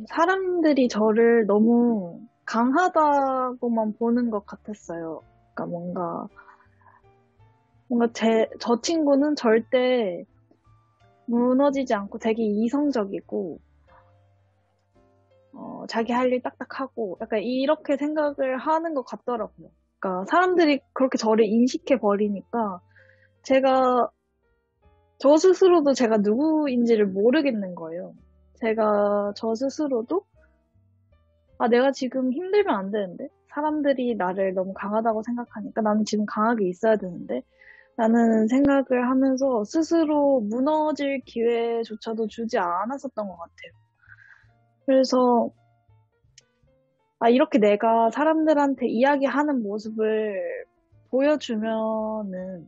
사람들이 저를 너무 강하다고만 보는 것 같았어요. 그러니까 뭔가 저 친구는 절대 무너지지 않고 되게 이성적이고, 자기 할 일 딱딱 하고, 약간 이렇게 생각을 하는 것 같더라고요. 그러니까 사람들이 그렇게 저를 인식해 버리니까, 제가, 저 스스로도 제가 누구인지를 모르겠는 거예요. 제가 저 스스로도 내가 지금 힘들면 안 되는데? 사람들이 나를 너무 강하다고 생각하니까 나는 지금 강하게 있어야 되는데? 라는 생각을 하면서 스스로 무너질 기회조차도 주지 않았었던 것 같아요. 그래서, 이렇게 내가 사람들한테 이야기하는 모습을 보여주면은,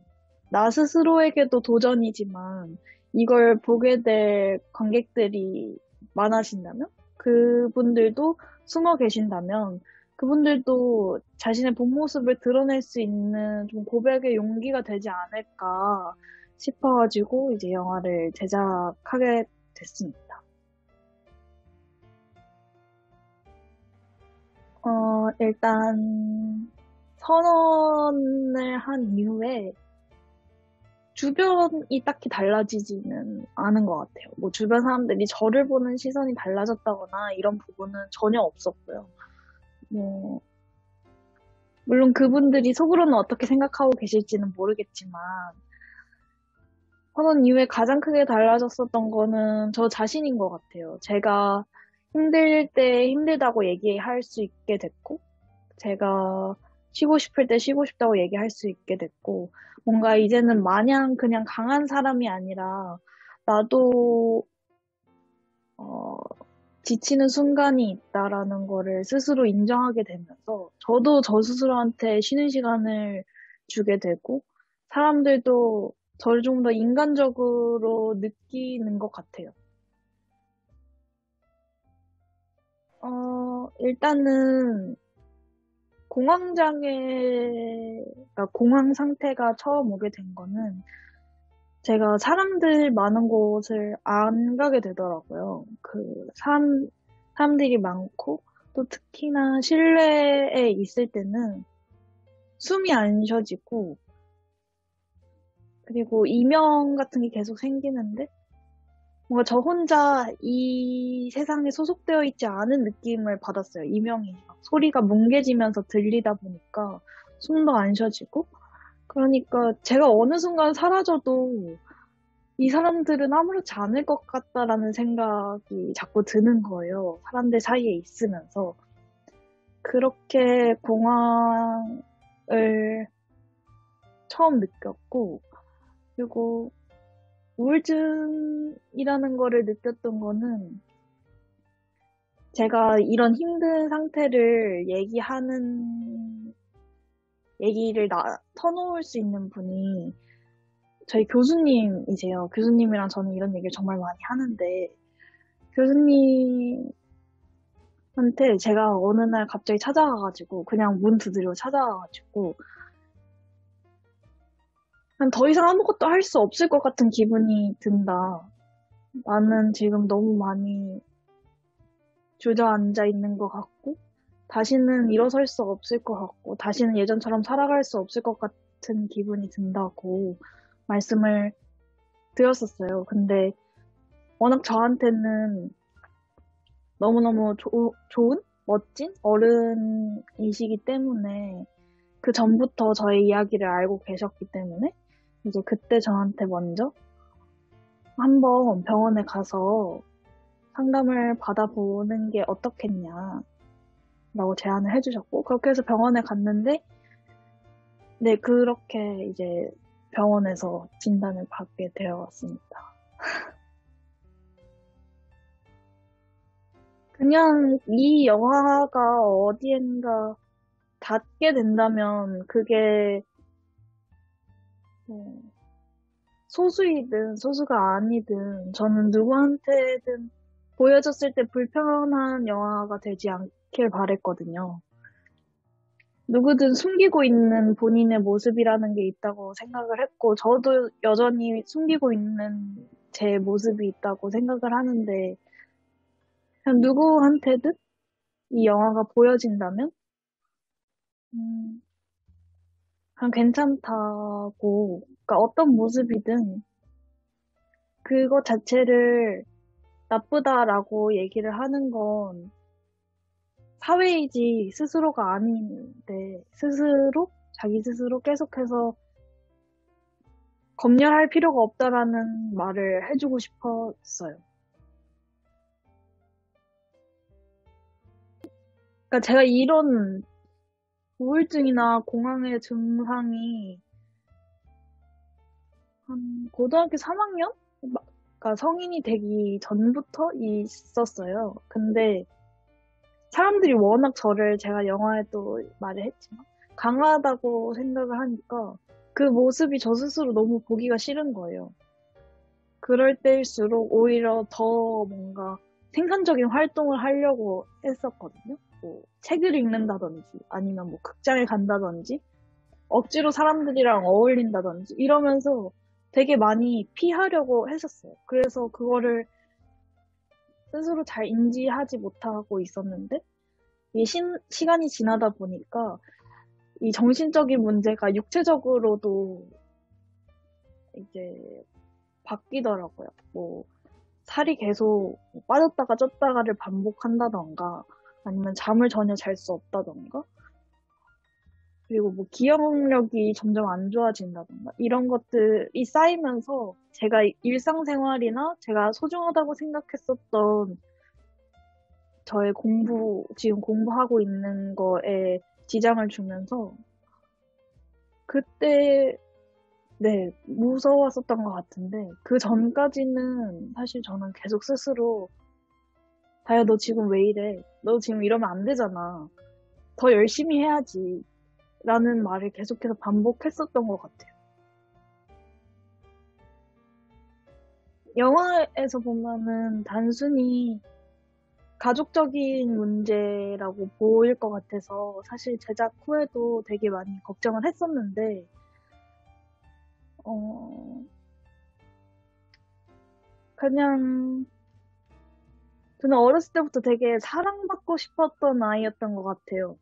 나 스스로에게도 도전이지만, 이걸 보게 될 관객들이 많아진다면? 그분들도 숨어 계신다면, 그분들도 자신의 본 모습을 드러낼 수 있는 좀 고백의 용기가 되지 않을까 싶어가지고, 이제 영화를 제작하게 됐습니다. 일단, 선언을 한 이후에 주변이 딱히 달라지지는 않은 것 같아요. 뭐 주변 사람들이 저를 보는 시선이 달라졌다거나 이런 부분은 전혀 없었고요. 뭐, 물론 그분들이 속으로는 어떻게 생각하고 계실지는 모르겠지만, 선언 이후에 가장 크게 달라졌었던 거는 저 자신인 것 같아요. 제가 힘들 때 힘들다고 얘기할 수 있게 됐고, 제가 쉬고 싶을 때 쉬고 싶다고 얘기할 수 있게 됐고, 뭔가 이제는 마냥 그냥 강한 사람이 아니라, 나도, 어, 지치는 순간이 있다라는 거를 스스로 인정하게 되면서, 저도 저 스스로한테 쉬는 시간을 주게 되고, 사람들도 저를 좀 더 인간적으로 느끼는 것 같아요. 일단은, 공황 상태가 처음 오게 된 거는 제가 사람들 많은 곳을 안 가게 되더라고요. 사람들이 많고 또 특히나 실내에 있을 때는 숨이 안 쉬어지고 그리고 이명 같은 게 계속 생기는데 뭔가 저 혼자 이 세상에 소속되어 있지 않은 느낌을 받았어요. 이명이 막 소리가 뭉개지면서 들리다 보니까 숨도 안 쉬어지고 그러니까 제가 어느 순간 사라져도 이 사람들은 아무렇지 않을 것 같다라는 생각이 자꾸 드는 거예요. 사람들 사이에 있으면서. 그렇게 공황을 처음 느꼈고, 그리고 우울증이라는 거를 느꼈던 거는 제가 이런 힘든 상태를 얘기를 터놓을 수 있는 분이 저희 교수님이세요. 교수님이랑 저는 이런 얘기를 정말 많이 하는데, 교수님한테 제가 어느 날 갑자기 찾아가가지고, 그냥 문 두드리고 찾아가가지고, 난 더 이상 아무것도 할 수 없을 것 같은 기분이 든다. 나는 지금 너무 많이 주저앉아 있는 것 같고, 다시는 일어설 수 없을 것 같고, 다시는 예전처럼 살아갈 수 없을 것 같은 기분이 든다고 말씀을 드렸었어요. 근데 워낙 저한테는 너무너무 좋은? 멋진 어른이시기 때문에 그 전부터 저의 이야기를 알고 계셨기 때문에 이제 그때 저한테 먼저 한번 병원에 가서 상담을 받아보는 게 어떻겠냐라고 제안을 해주셨고 그렇게 해서 병원에 갔는데 네, 그렇게 이제 병원에서 진단을 받게 되었습니다. 그냥 이 영화가 어디엔가 닿게 된다면 그게 뭐 소수이든 소수가 아니든 저는 누구한테든 보여졌을 때 불편한 영화가 되지 않길 바랬거든요. 누구든 숨기고 있는 본인의 모습이라는 게 있다고 생각을 했고, 저도 여전히 숨기고 있는 제 모습이 있다고 생각을 하는데, 그냥 누구한테든 이 영화가 보여진다면, 음, 그냥 괜찮다고, 그러니까 어떤 모습이든 그것 자체를 나쁘다라고 얘기를 하는 건 사회이지 스스로가 아닌데, 자기 스스로 계속해서 검열할 필요가 없다라는 말을 해주고 싶었어요. 그러니까 제가 이런 우울증이나 공황의 증상이 한 고등학교 3학년? 그러니까 성인이 되기 전부터 있었어요. 근데 사람들이 워낙 저를 제가 영화에도 말을 했지만 강하다고 생각을 하니까 그 모습이 저 스스로 너무 보기가 싫은 거예요. 그럴 때일수록 오히려 더 뭔가 생산적인 활동을 하려고 했었거든요. 뭐 책을 읽는다든지 아니면 뭐 극장에 간다든지 억지로 사람들이랑 어울린다든지 이러면서 되게 많이 피하려고 했었어요. 그래서 그거를 스스로 잘 인지하지 못하고 있었는데 시간이 지나다 보니까 이 정신적인 문제가 육체적으로도 이제 바뀌더라고요. 뭐 살이 계속 빠졌다가 쪘다가를 반복한다던가 아니면 잠을 전혀 잘 수 없다던가 그리고 뭐 기억력이 점점 안 좋아진다던가 이런 것들이 쌓이면서 제가 일상생활이나 제가 소중하다고 생각했었던 저의 지금 공부하고 있는 거에 지장을 주면서 그때 네, 무서웠었던 것 같은데 그 전까지는 사실 저는 계속 스스로 다야 너 지금 왜 이래? 너 지금 이러면 안 되잖아. 더 열심히 해야지. 라는 말을 계속해서 반복했었던 것 같아요. 영화에서 보면은 단순히 가족적인 문제라고 보일 것 같아서 사실 제작 후에도 되게 많이 걱정을 했었는데, 어, 그냥 저는 어렸을 때부터 되게 사랑받고 싶었던 아이였던 것 같아요.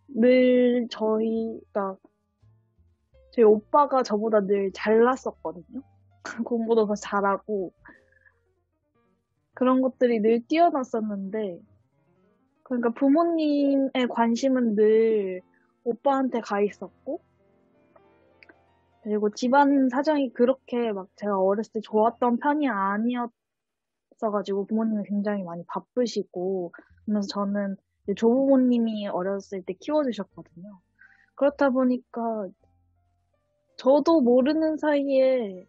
늘 저희 오빠가 저보다 늘 잘났었거든요. 공부도 더 잘하고 그런 것들이 늘 뛰어났었는데 그러니까 부모님의 관심은 늘 오빠한테 가 있었고 그리고 집안 사정이 그렇게 막 제가 어렸을 때 좋았던 편이 아니었어가지고 부모님이 굉장히 많이 바쁘시고 그러면서 저는 이제 조부모님이 어렸을 때 키워주셨거든요. 그렇다 보니까 저도 모르는 사이에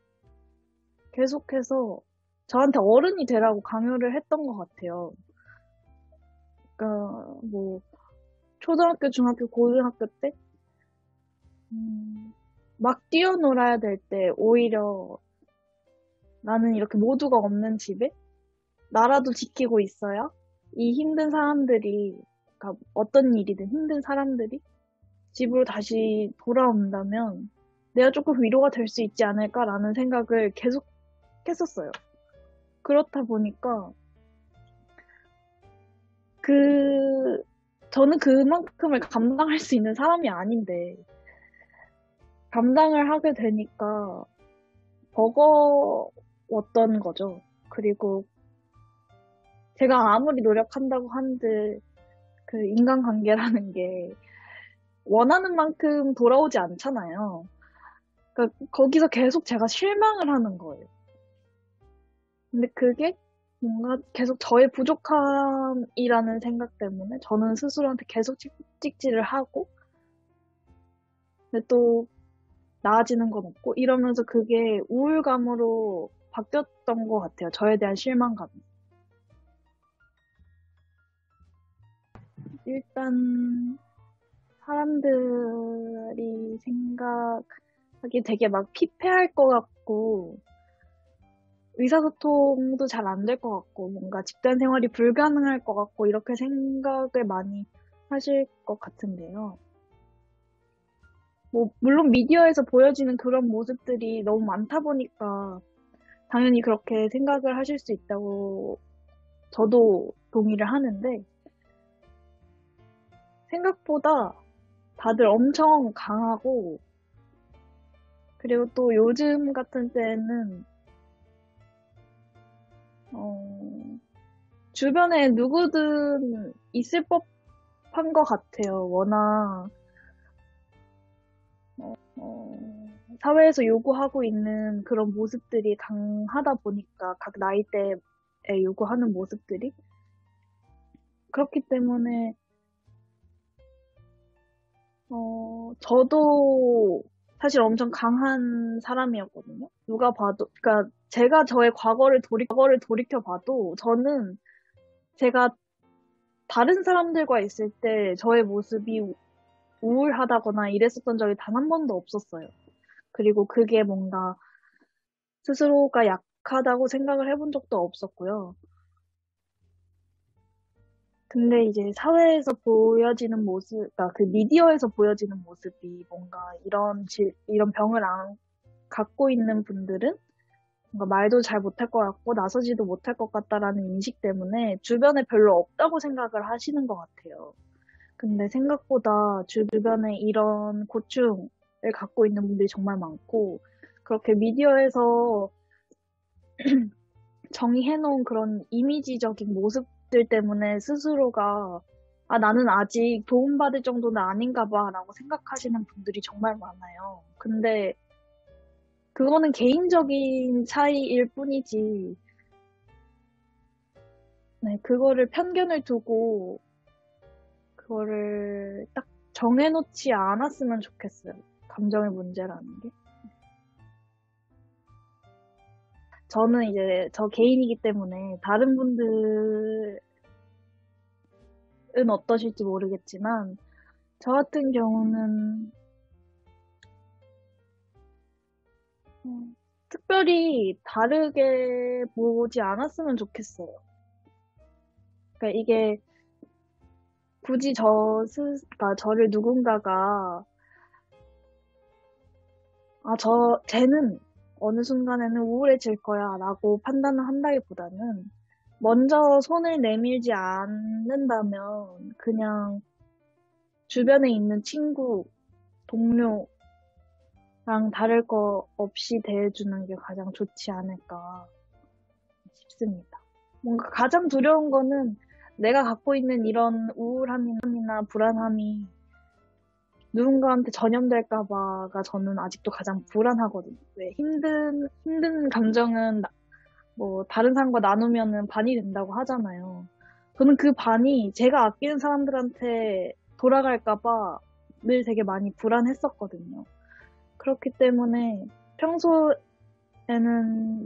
계속해서 저한테 어른이 되라고 강요를 했던 것 같아요. 그러니까 뭐 초등학교, 중학교, 고등학교 때 막 뛰어놀아야 될 때 오히려 나는 이렇게 모두가 없는 집에 나라도 지키고 있어야 이 힘든 사람들이 그러니까 어떤 일이든 힘든 사람들이 집으로 다시 돌아온다면 내가 조금 위로가 될 수 있지 않을까라는 생각을 계속 했었어요. 그렇다 보니까 그 저는 그만큼을 감당할 수 있는 사람이 아닌데 감당을 하게 되니까 버거웠던 거죠. 그리고 제가 아무리 노력한다고 한들 그 인간관계라는 게 원하는 만큼 돌아오지 않잖아요. 그러니까 거기서 계속 제가 실망을 하는 거예요. 근데 그게 뭔가 계속 저의 부족함이라는 생각 때문에 저는 스스로한테 계속 찍찍질을 하고 근데 또 나아지는 건 없고 이러면서 그게 우울감으로 바뀌었던 것 같아요. 저에 대한 실망감. 일단 사람들이 생각하기 되게 막 피폐할 것 같고 의사소통도 잘 안 될 것 같고 뭔가 집단 생활이 불가능할 것 같고 이렇게 생각을 많이 하실 것 같은데요. 뭐 물론 미디어에서 보여지는 그런 모습들이 너무 많다 보니까 당연히 그렇게 생각을 하실 수 있다고 저도 동의를 하는데, 생각보다 다들 엄청 강하고, 그리고 또 요즘 같은 때는, 주변에 누구든 있을 법한 것 같아요. 워낙, 어, 사회에서 요구하고 있는 그런 모습들이 강하다 보니까, 각 나이대에 요구하는 모습들이. 그렇기 때문에, 저도 사실 엄청 강한 사람이었거든요. 누가 봐도, 그러니까 제가 저의 과거를 돌이켜 봐도 저는 제가 다른 사람들과 있을 때 저의 모습이 우울하다거나 이랬었던 적이 단 한 번도 없었어요. 그리고 그게 뭔가 스스로가 약하다고 생각을 해본 적도 없었고요. 근데 이제 사회에서 보여지는 모습, 그러니까 그 미디어에서 보여지는 모습이 뭔가 이런 병을 안 갖고 있는 분들은 뭔가 말도 잘 못할 것 같고 나서지도 못할 것 같다라는 인식 때문에 주변에 별로 없다고 생각을 하시는 것 같아요. 근데 생각보다 주변에 이런 고충을 갖고 있는 분들이 정말 많고 그렇게 미디어에서 정의해놓은 그런 이미지적인 모습들 때문에 스스로가 나는 아직 도움받을 정도는 아닌가 봐 라고 생각하시는 분들이 정말 많아요. 근데 그거는 개인적인 차이일 뿐이지, 네, 그거를 편견을 두고 그거를 딱 정해놓지 않았으면 좋겠어요. 감정의 문제라는 게. 저는 이제 저 개인이기 때문에 다른 분들은 어떠실지 모르겠지만 저 같은 경우는 특별히 다르게 보지 않았으면 좋겠어요. 그러니까 이게 굳이 그러니까 저를 누군가가 쟤는 어느 순간에는 우울해질 거야 라고 판단을 한다기보다는 먼저 손을 내밀지 않는다면 그냥 주변에 있는 친구, 동료랑 다를 거 없이 대해주는 게 가장 좋지 않을까 싶습니다. 뭔가 가장 두려운 거는 내가 갖고 있는 이런 우울함이나 불안함이 누군가한테 전염될까봐가 저는 아직도 가장 불안하거든요. 왜 힘든 감정은 뭐 다른 사람과 나누면은 반이 된다고 하잖아요. 저는 그 반이 제가 아끼는 사람들한테 돌아갈까봐 늘 되게 많이 불안했었거든요. 그렇기 때문에 평소에는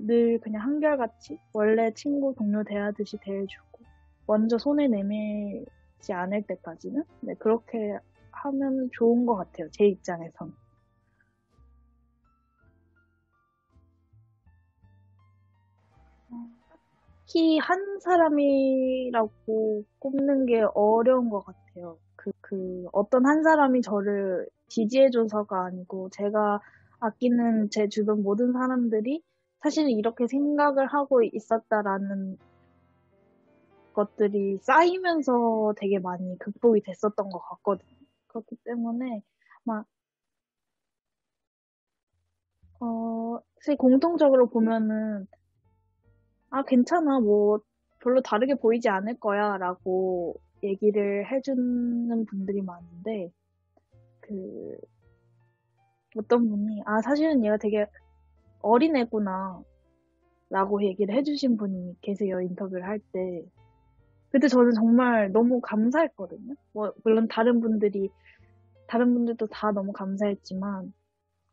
늘 그냥 한결같이 원래 친구 동료 대하듯이 대해주고 먼저 손을 내밀지 않을 때까지는 네, 그렇게 하면 좋은 것 같아요. 제 입장에선. 특히 한 사람이라고 꼽는 게 어려운 것 같아요. 어떤 한 사람이 저를 지지해줘서가 아니고, 제가 아끼는 제 주변 모든 사람들이 사실 이렇게 생각을 하고 있었다라는 것들이 쌓이면서 되게 많이 극복이 됐었던 것 같거든요. 그렇기 때문에, 막, 사실 공통적으로 보면은, 괜찮아. 뭐, 별로 다르게 보이지 않을 거야. 라고 얘기를 해주는 분들이 많은데, 그, 어떤 분이, 사실은 얘가 되게 어린애구나. 라고 얘기를 해주신 분이 계세요. 인터뷰를 할 때. 그때 저는 정말 너무 감사했거든요. 뭐, 물론 다른 분들도 다 너무 감사했지만,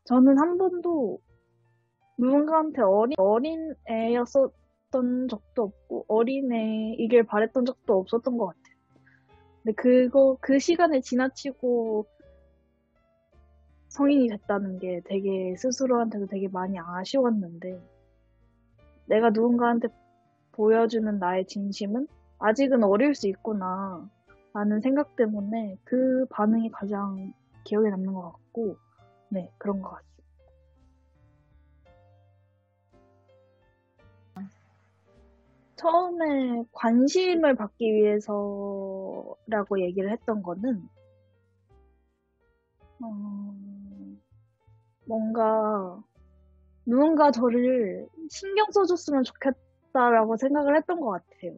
저는 한 번도 누군가한테 어린 애였었던 적도 없고, 어린애이길 바랬던 적도 없었던 것 같아요. 근데 그 시간을 지나치고 성인이 됐다는 게 되게 스스로한테도 되게 많이 아쉬웠는데, 내가 누군가한테 보여주는 나의 진심은 아직은 어릴 수 있구나, 라는 생각 때문에 그 반응이 가장 기억에 남는 것 같고, 네, 그런 것 같습니다. 처음에 관심을 받기 위해서라고 얘기를 했던 거는, 어, 뭔가 누군가 저를 신경 써줬으면 좋겠다라고 생각을 했던 것 같아요.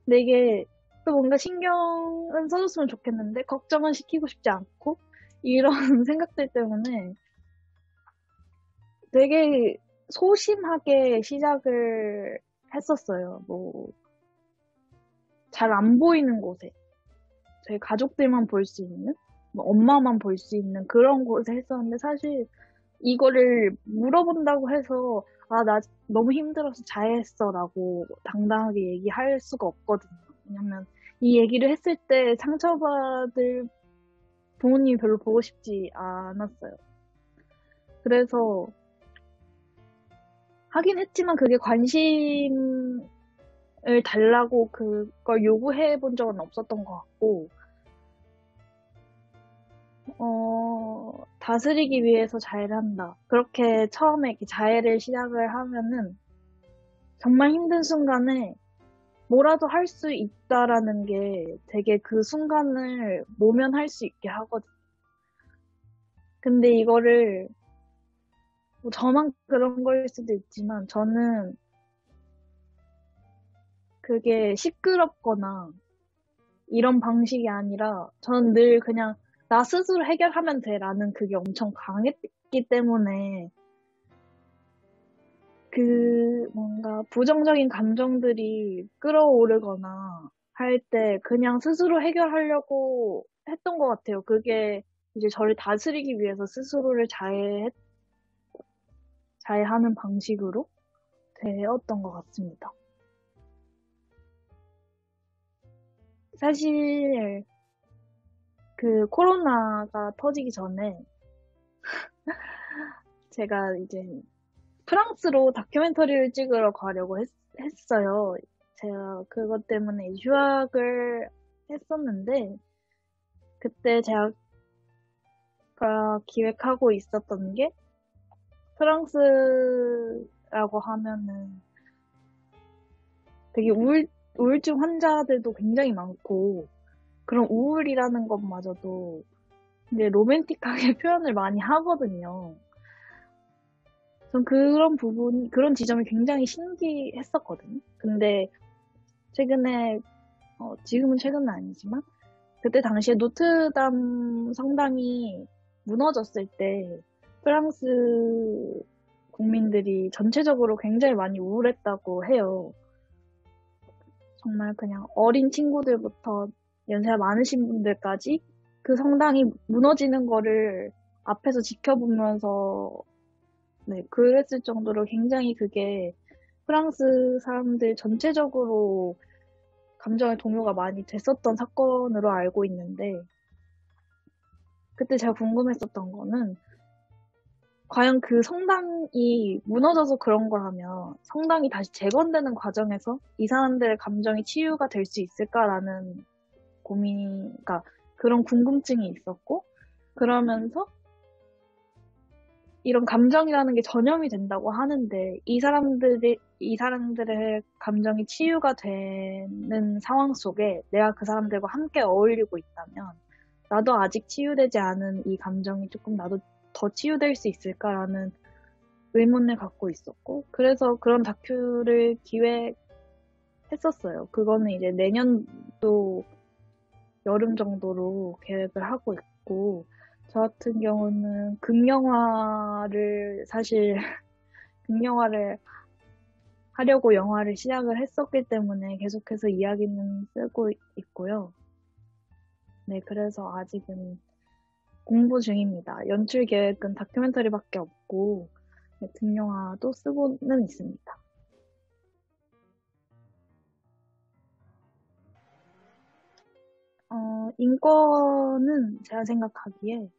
근데 이게 또 뭔가 신경은 써줬으면 좋겠는데, 걱정은 시키고 싶지 않고, 이런 생각들 때문에 되게 소심하게 시작을 했었어요. 뭐, 잘 안 보이는 곳에. 저희 가족들만 볼 수 있는, 뭐 엄마만 볼 수 있는 그런 곳에 했었는데, 사실 이거를 물어본다고 해서, 아, 나 너무 힘들어서 자해했어 라고 당당하게 얘기할 수가 없거든요. 왜냐면 이 얘기를 했을 때 상처받을 부모님이 별로 보고 싶지 않았어요. 그래서 하긴 했지만 그게 관심을 달라고 그걸 요구해 본 적은 없었던 것 같고, 다스리기 위해서 자해를 한다. 그렇게 처음에 이렇게 자해를 시작을 하면은 정말 힘든 순간에 뭐라도 할 수 있다라는 게 되게 그 순간을 모면할 수 있게 하거든. 근데 이거를 뭐 저만 그런 거일 수도 있지만 저는 그게 시끄럽거나 이런 방식이 아니라 저는 늘 그냥 나 스스로 해결하면 돼라는 그게 엄청 강했기 때문에 그 뭔가 부정적인 감정들이 끌어오르거나 할 때 그냥 스스로 해결하려고 했던 것 같아요. 그게 이제 저를 다스리기 위해서 스스로를 자해하는 방식으로 되었던 것 같습니다. 사실 그 코로나가 터지기 전에 제가 이제 프랑스로 다큐멘터리를 찍으러 가려고 했어요. 제가 그것 때문에 휴학을 했었는데 그때 제가 기획하고 있었던 게 프랑스라고 하면은 되게 우울증 환자들도 굉장히 많고 그런 우울이라는 것마저도 이제 로맨틱하게 표현을 많이 하거든요. 전 그런 지점이 굉장히 신기했었거든요. 근데 최근에, 지금은 최근은 아니지만, 그때 당시에 노트담 성당이 무너졌을 때, 프랑스 국민들이 전체적으로 굉장히 많이 우울했다고 해요. 정말 그냥 어린 친구들부터 연세가 많으신 분들까지 그 성당이 무너지는 거를 앞에서 지켜보면서 네, 그랬을 정도로 굉장히 그게 프랑스 사람들 전체적으로 감정의 동요가 많이 됐었던 사건으로 알고 있는데, 그때 제가 궁금했었던 거는, 과연 그 성당이 무너져서 그런 거라면, 성당이 다시 재건되는 과정에서 이 사람들의 감정이 치유가 될 수 있을까라는 그러니까 그런 궁금증이 있었고, 그러면서 이런 감정이라는 게 전염이 된다고 하는데, 이 사람들의 감정이 치유가 되는 상황 속에 내가 그 사람들과 함께 어울리고 있다면, 나도 아직 치유되지 않은 이 감정이 조금 나도 더 치유될 수 있을까라는 의문을 갖고 있었고, 그래서 그런 다큐를 기획했었어요. 그거는 이제 내년도 여름 정도로 계획을 하고 있고, 저 같은 경우는 사실 극영화를 하려고 영화를 시작을 했었기 때문에 계속해서 이야기는 쓰고 있고요. 네, 그래서 아직은 공부 중입니다. 연출 계획은 다큐멘터리밖에 없고, 네, 극영화도 쓰고는 있습니다. 인권은 제가 생각하기에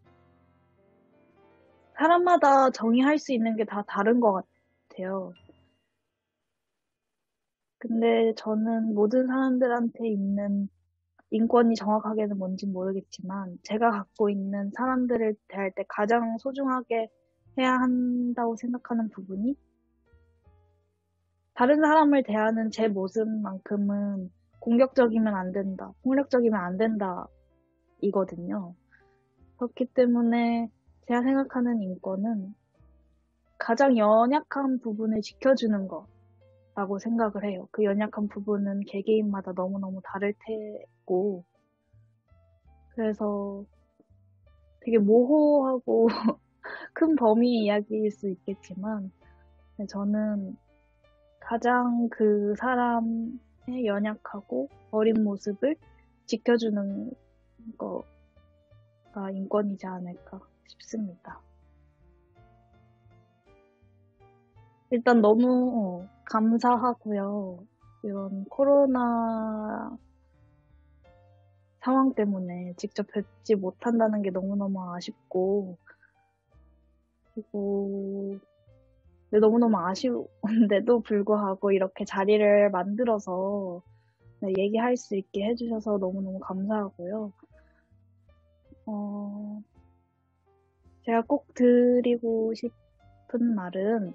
사람마다 정의할 수 있는 게 다 다른 것 같아요. 근데 저는 모든 사람들한테 있는 인권이 정확하게는 뭔지 모르겠지만, 제가 갖고 있는 사람들을 대할 때 가장 소중하게 해야 한다고 생각하는 부분이 다른 사람을 대하는 제 모습만큼은 공격적이면 안 된다, 폭력적이면 안 된다, 이거든요. 그렇기 때문에 제가 생각하는 인권은 가장 연약한 부분을 지켜주는 거라고 생각을 해요. 그 연약한 부분은 개개인마다 너무너무 다를 테고, 그래서 되게 모호하고 큰 범위의 이야기일 수 있겠지만, 저는 가장 그 사람의 연약하고 어린 모습을 지켜주는 거가 인권이지 않을까 싶습니다. 일단 너무 감사하고요. 이런 코로나 상황 때문에 직접 뵙지 못한다는 게 너무너무 아쉽고, 그리고 네, 너무너무 아쉬운데도 불구하고 이렇게 자리를 만들어서 네, 얘기할 수 있게 해주셔서 너무너무 감사하고요. 제가 꼭 드리고 싶은 말은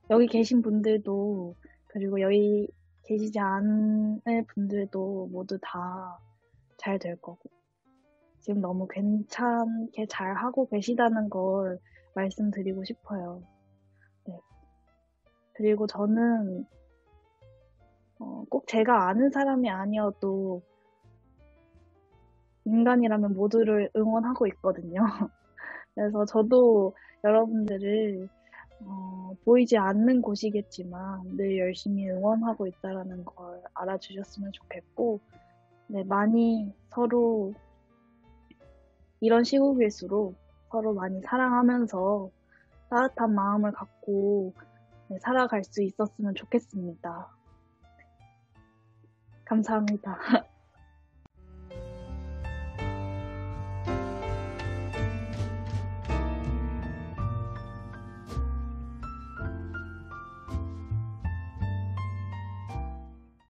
여기 계신 분들도 그리고 여기 계시지 않을 분들도 모두 다 잘 될 거고 지금 너무 괜찮게 잘 하고 계시다는 걸 말씀드리고 싶어요. 네. 그리고 저는 꼭 제가 아는 사람이 아니어도 인간이라면 모두를 응원하고 있거든요. 그래서 저도 여러분들을 보이지 않는 곳이겠지만 늘 열심히 응원하고 있다라는 걸 알아주셨으면 좋겠고, 네, 많이 서로 이런 시국일수록 서로 많이 사랑하면서 따뜻한 마음을 갖고 네, 살아갈 수 있었으면 좋겠습니다. 감사합니다.